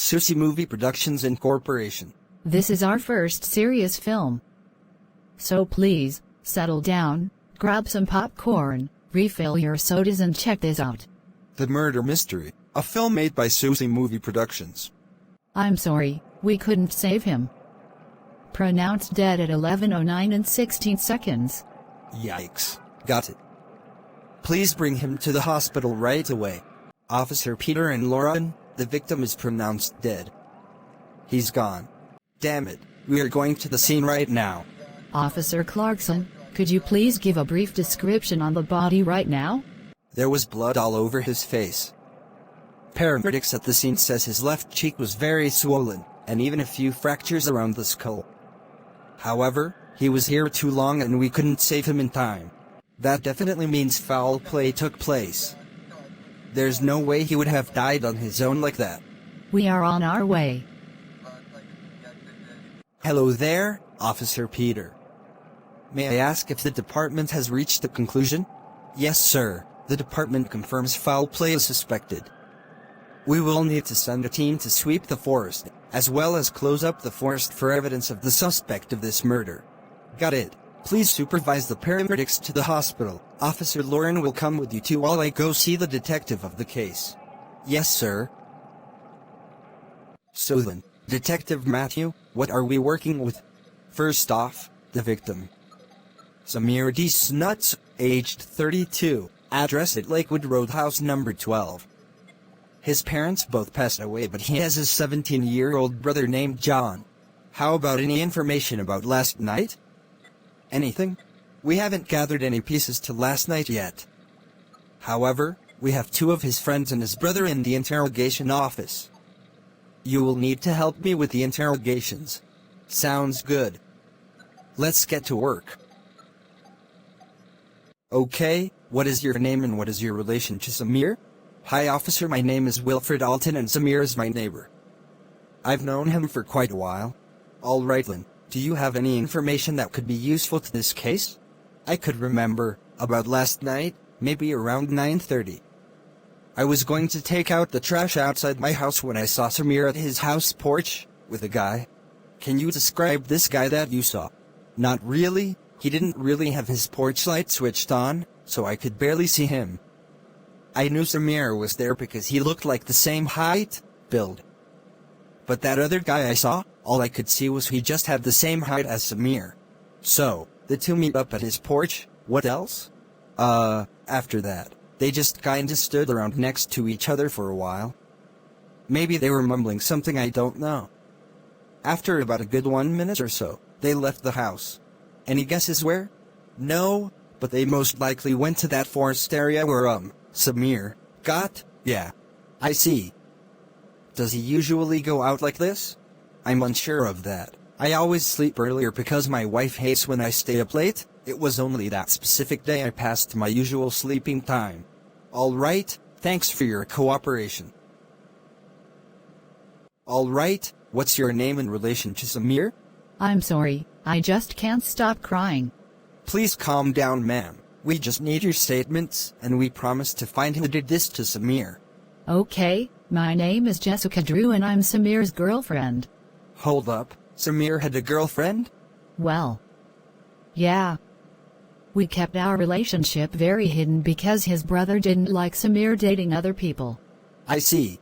Sushi Movie Productions Incorporation. This is our first serious film. So please, settle down, grab some popcorn, refill your sodas and check this out. The Murder Mystery, a film made by Sushi Movie Productions. I'm sorry, we couldn't save him. Pronounced dead at 11:09 and 16 seconds. Yikes. Got it. Please bring him to the hospital right away. Officer Peter and Lauren, the victim is pronounced dead. He's gone. Damn it, we are going to the scene right now. Officer Clarkson, could you please give a brief description on the body right now? There was blood all over his face. Paramedics at the scene says his left cheek was very swollen, and even a few fractures around the skull. However, he was here too long and we couldn't save him in time. That definitely means foul play took place. There's no way he would have died on his own like that. We are on our way. Hello there, Officer Peter. May I ask if the department has reached a conclusion? Yes, sir. The department confirms foul play is suspected. We will need to send a team to sweep the forest, as well as close up the forest for evidence of the suspect of this murder. Got it. Please supervise the paramedics to the hospital. Officer Lauren will come with you too while I go see the detective of the case. Yes, sir. So then, Detective Matthew, what are we working with? First off, the victim. Samir D. Snuts, aged 32, address at Lakewood Roadhouse number 12. His parents both passed away, but he has a 17-year-old brother named John. How about any information about last night? Anything? We haven't gathered any pieces to last night yet. However, we have two of his friends and his brother in the interrogation office. You will need to help me with the interrogations. Sounds good. Let's get to work. Okay, what is your name and what is your relation to Samir? Hi officer, my name is Wilfred Alton and Samir is my neighbor. I've known him for quite a while. Alright then, do you have any information that could be useful to this case? I could remember, about last night, maybe around 9:30. I was going to take out the trash outside my house when I saw Samir at his house porch, with a guy. Can you describe this guy that you saw? Not really, he didn't really have his porch light switched on, so I could barely see him. I knew Samir was there because he looked like the same height, build. But that other guy I saw, all I could see was he just had the same height as Samir. So, the two meet up at his porch, what else? After that, they just kinda stood around next to each other for a while. Maybe they were mumbling something, I don't know. After about a good 1 minute or so, they left the house. Any guesses where? No, but they most likely went to that forest area where, Samir got? Yeah. I see. Does he usually go out like this? I'm unsure of that. I always sleep earlier because my wife hates when I stay up late. It was only that specific day I passed my usual sleeping time. Alright, thanks for your cooperation. Alright, what's your name in relation to Samir? I'm sorry, I just can't stop crying. Please calm down, ma'am. We just need your statements, and we promise to find who did this to Samir. Okay, my name is Jessica Drew and I'm Samir's girlfriend. Hold up, Samir had a girlfriend? Well, yeah. We kept our relationship very hidden because his brother didn't like Samir dating other people. I see.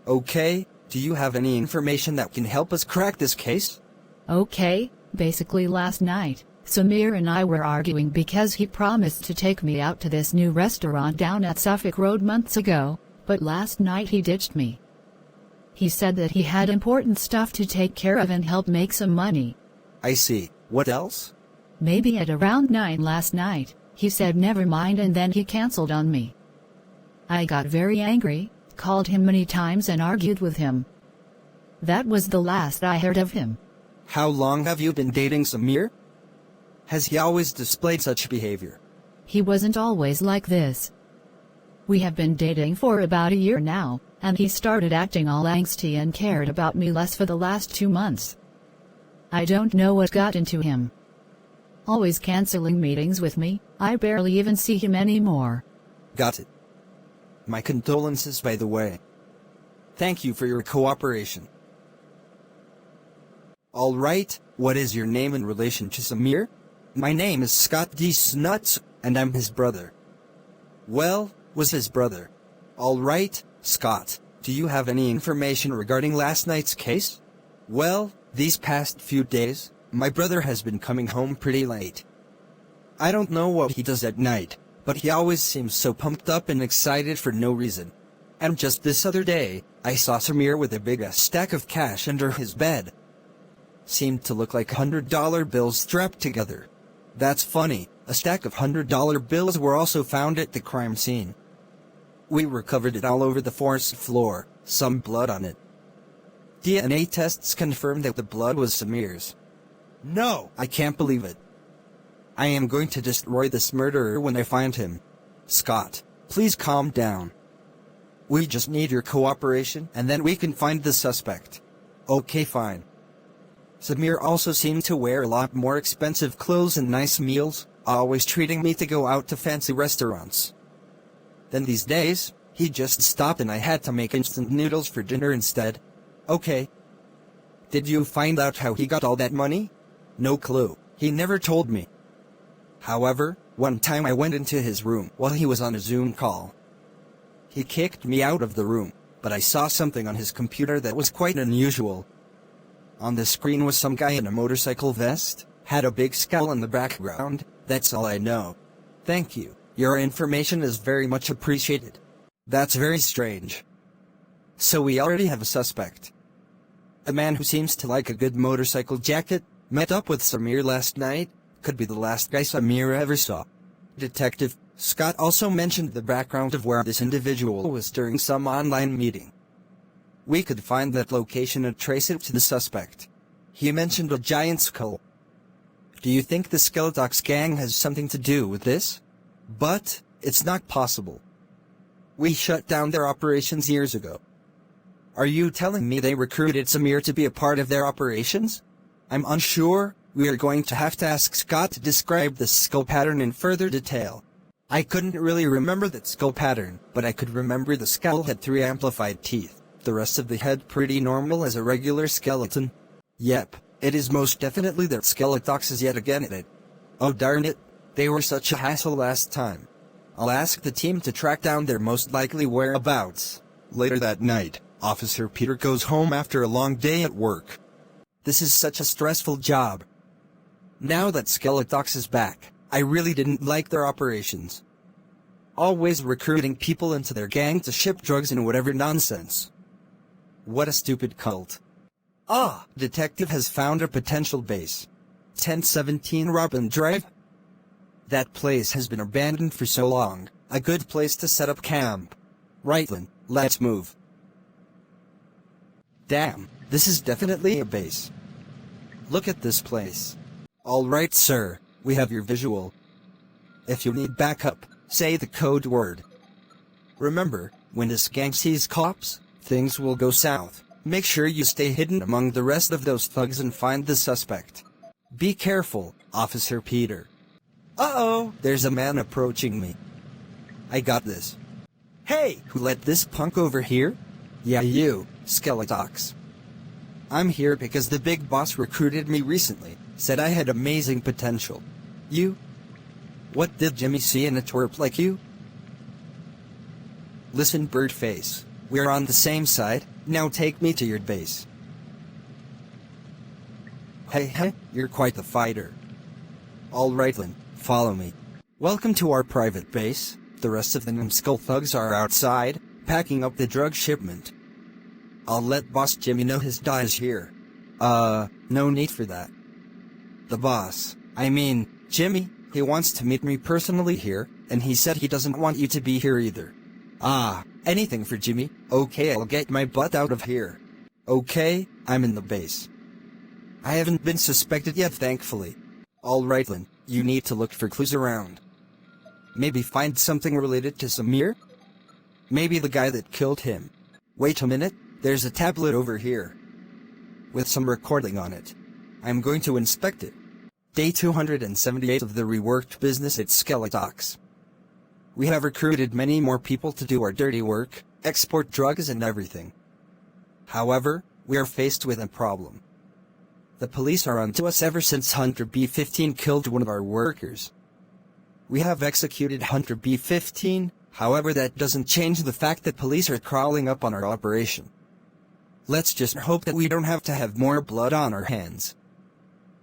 Okay, do you have any information that can help us crack this case? Okay, basically last night, Samir and I were arguing because he promised to take me out to this new restaurant down at Suffolk Road months ago, but last night he ditched me. He said that he had important stuff to take care of and help make some money. I see. What else? Maybe at around 9 last night, he said never mind and then he canceled on me. I got very angry, called him many times and argued with him. That was the last I heard of him. How long have you been dating Samir? Has he always displayed such behavior? He wasn't always like this. We have been dating for about a year now, and he started acting all angsty and cared about me less for the last 2 months. I don't know what got into him. Always canceling meetings with me, I barely even see him anymore. Got it. My condolences, by the way. Thank you for your cooperation. Alright, what is your name in relation to Samir? My name is Scott D. Snuts, and I'm his brother. Well, was his brother. Alright, Scott, do you have any information regarding last night's case? Well, these past few days, my brother has been coming home pretty late. I don't know what he does at night, but he always seems so pumped up and excited for no reason. And just this other day, I saw Samir with a big-ass stack of cash under his bed. Seemed to look like $100 bills strapped together. That's funny, a stack of $100 bills were also found at the crime scene. We recovered it all over the forest floor, some blood on it. DNA tests confirmed that the blood was Samir's. No, I can't believe it. I am going to destroy this murderer when I find him. Scott, please calm down. We just need your cooperation and then we can find the suspect. Okay, fine. Samir also seemed to wear a lot more expensive clothes and nice meals, always treating me to go out to fancy restaurants. Then these days, he just stopped and I had to make instant noodles for dinner instead. Okay. Did you find out how he got all that money? No clue, he never told me. However, one time I went into his room while he was on a Zoom call. He kicked me out of the room, but I saw something on his computer that was quite unusual. On the screen was some guy in a motorcycle vest, had a big scowl in the background. That's all I know. Thank you, your information is very much appreciated. That's very strange. So we already have a suspect. A man who seems to like a good motorcycle jacket, met up with Samir last night, could be the last guy Samir ever saw. Detective Scott also mentioned the background of where this individual was during some online meeting. We could find that location and trace it to the suspect. He mentioned a giant skull. Do you think the Skeletox gang has something to do with this? But it's not possible. We shut down their operations years ago. Are you telling me they recruited Samir to be a part of their operations? I'm unsure. We are going to have to ask Scott to describe the skull pattern in further detail. I couldn't really remember that skull pattern, but I could remember the skull had 3 amplified teeth. The rest of the head pretty normal as a regular skeleton. Yep, it is most definitely that Skeletox is yet again at it. Oh darn it, they were such a hassle last time. I'll ask the team to track down their most likely whereabouts. Later that night, Officer Peter goes home after a long day at work. This is such a stressful job. Now that Skeletox is back, I really didn't like their operations. Always recruiting people into their gang to ship drugs and whatever nonsense. What a stupid cult. Ah, detective has found a potential base. 1017 Robin Drive? That place has been abandoned for so long, a good place to set up camp. Right then, let's move. Damn, this is definitely a base. Look at this place. Alright sir, we have your visual. If you need backup, say the code word. Remember, when this gang sees cops, things will go south. Make sure you stay hidden among the rest of those thugs and find the suspect. Be careful, Officer Peter. Uh-oh, there's a man approaching me. I got this. Hey, who let this punk over here? Yeah, you, Skeletox. I'm here because the big boss recruited me recently, said I had amazing potential. You? What did Jimmy see in a twerp like you? Listen, Birdface, we're on the same side, now take me to your base. Hey, you're quite the fighter. Alright then, follow me. Welcome to our private base. The rest of the numbskull thugs are outside, packing up the drug shipment. I'll let Boss Jimmy know his die is here. No need for that. The boss, I mean, Jimmy, he wants to meet me personally here, and he said he doesn't want you to be here either. Ah, anything for Jimmy. Okay, I'll get my butt out of here. Okay, I'm in the base. I haven't been suspected yet, thankfully. Alright then, you need to look for clues around. Maybe find something related to Samir? Maybe the guy that killed him. Wait a minute, there's a tablet over here. With some recording on it. I'm going to inspect it. Day 278 of the reworked business at Skeletox. We have recruited many more people to do our dirty work, export drugs and everything. However, we are faced with a problem. The police are onto us ever since Hunter B-15 killed one of our workers. We have executed Hunter B-15, however that doesn't change the fact that police are crawling up on our operation. Let's just hope that we don't have to have more blood on our hands.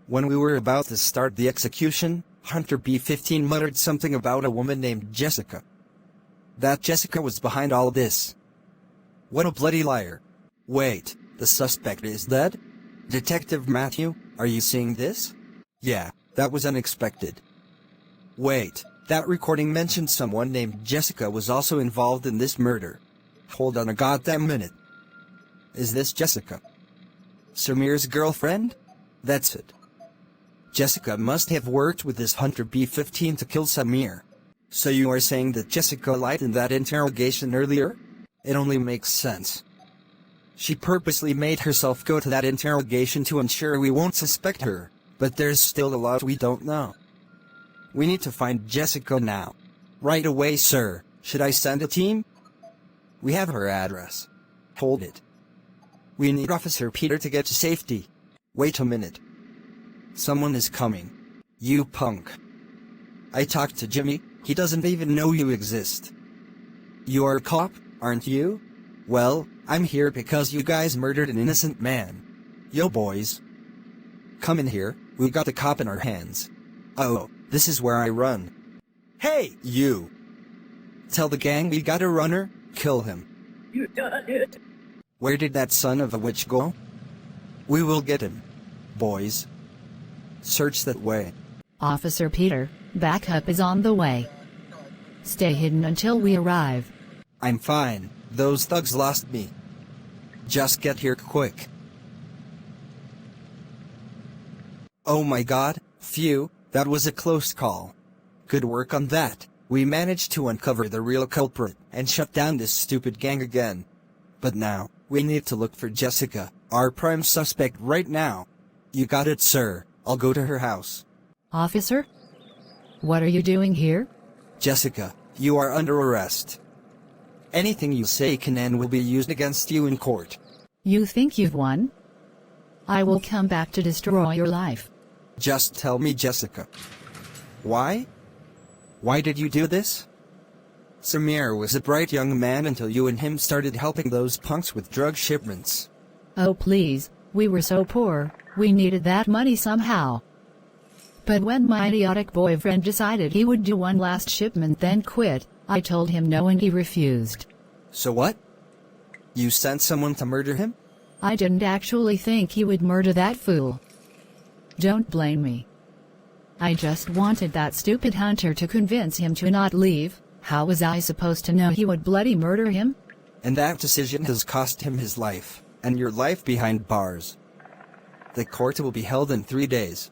When we were about to start the execution, Hunter B-15 muttered something about a woman named Jessica. That Jessica was behind all this. What a bloody liar. Wait, the suspect is dead? Detective Matthew, are you seeing this? Yeah, that was unexpected. Wait, that recording mentioned someone named Jessica was also involved in this murder. Hold on a goddamn minute. Is this Jessica? Samir's girlfriend? That's it. Jessica must have worked with this Hunter B-15 to kill Samir. So you are saying that Jessica lied in that interrogation earlier? It only makes sense. She purposely made herself go to that interrogation to ensure we won't suspect her, but there's still a lot we don't know. We need to find Jessica now. Right away, sir. Should I send a team? We have her address. Hold it. We need Officer Peter to get to safety. Wait a minute. Someone is coming. You punk. I talked to Jimmy, he doesn't even know you exist. You are a cop, aren't you? Well, I'm here because you guys murdered an innocent man. Yo boys. Come in here, we got the cop in our hands. Oh, this is where I run. Hey, you! Tell the gang we got a runner, kill him. You done it. Where did that son of a witch go? We will get him. Boys. Search that way. Officer Peter, backup is on the way. Stay hidden until we arrive. I'm fine, those thugs lost me. Just get here quick. Oh my god, phew, that was a close call. Good work on that. We managed to uncover the real culprit and shut down this stupid gang again. But now, we need to look for Jessica, our prime suspect right now. You got it, sir. I'll go to her house. Officer? What are you doing here? Jessica, you are under arrest. Anything you say can and will be used against you in court. You think you've won? I will come back to destroy your life. Just tell me, Jessica. Why? Why did you do this? Samir was a bright young man until you and him started helping those punks with drug shipments. Oh please, we were so poor, we needed that money somehow. But when my idiotic boyfriend decided he would do one last shipment then quit, I told him no and he refused. So what? You sent someone to murder him? I didn't actually think he would murder that fool. Don't blame me. I just wanted that stupid hunter to convince him to not leave. How was I supposed to know he would bloody murder him? And that decision has cost him his life, and your life behind bars. The court will be held in 3 days.